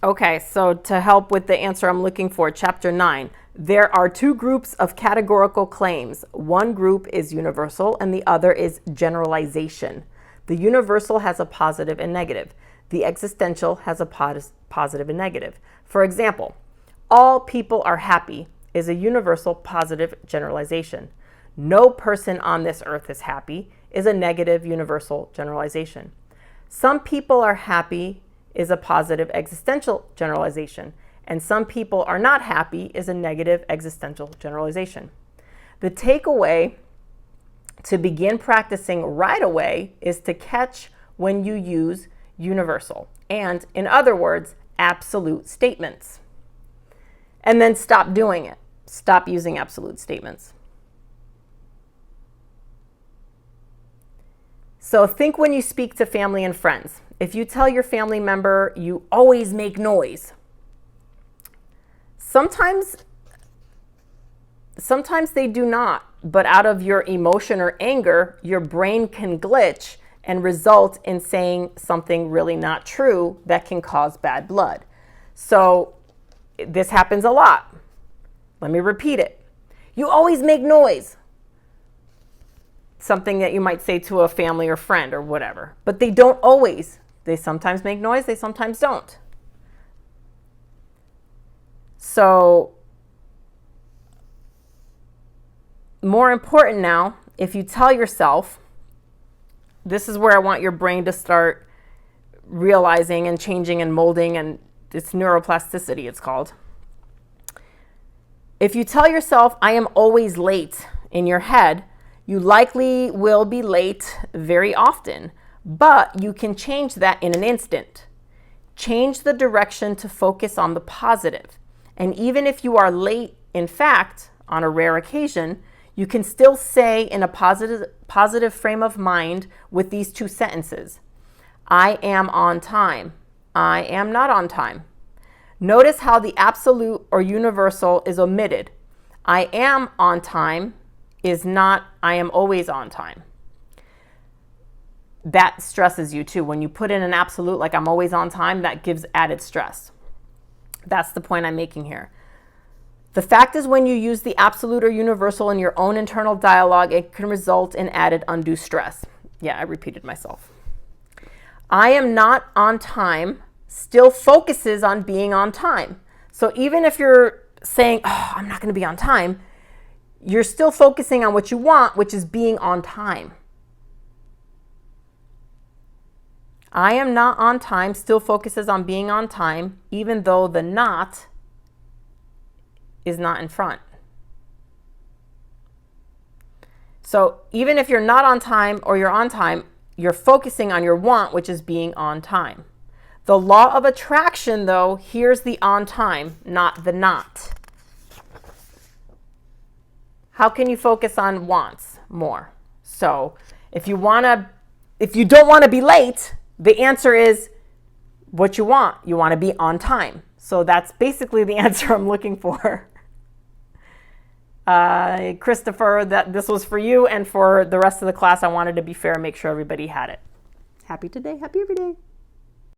Okay, so to help with the answer I'm looking for, chapter 9, there are two groups of categorical claims. One group is universal and the other is generalization. The universal has a positive and negative. The existential has a positive and negative. For example, all people are happy is a universal positive generalization. No person on this earth is happy is a negative universal generalization. Some people are happy is a positive existential generalization, and some people are not happy is a negative existential generalization. The takeaway to begin practicing right away is to catch when you use universal and, in other words, absolute statements. And then stop doing it. Stop using absolute statements. So think when you speak to family and friends. If you tell your family member you always make noise, sometimes they do not, but out of your emotion or anger, your brain can glitch and result in saying something really not true that can cause bad blood. So this happens a lot. Let me repeat it. You always make noise. Something that you might say to a family or friend or whatever, but they don't always. They sometimes make noise, they sometimes don't. So, more important now, if you tell yourself, this is where I want your brain to start realizing and changing and molding, and it's neuroplasticity, it's called. If you tell yourself, I am always late in your head, you likely will be late very often, but you can change that in an instant. Change the direction to focus on the positive. And even if you are late, in fact, on a rare occasion, you can still say in a positive frame of mind with these two sentences. I am on time. I am not on time. Notice how the absolute or universal is omitted. I am on time is not I am always on time. That stresses you too. When you put in an absolute like I'm always on time, that gives added stress. That's the point I'm making here. The fact is, when you use the absolute or universal in your own internal dialogue, it can result in added undue stress. Yeah, I repeated myself. I am not on time still focuses on being on time. So even if you're saying, oh, I'm not going to be on time, you're still focusing on what you want, which is being on time. I am not on time still focuses on being on time, even though the not is not in front. So even if you're not on time or you're on time, you're focusing on your want, which is being on time. The law of attraction, though, here's the on time, not the not. How can you focus on wants more? So if you don't want to be late, the answer is what you want. You want to be on time. So that's basically the answer I'm looking for. Christopher, this was for you, and for the rest of the class, I wanted to be fair and make sure everybody had it. Happy today, happy every day.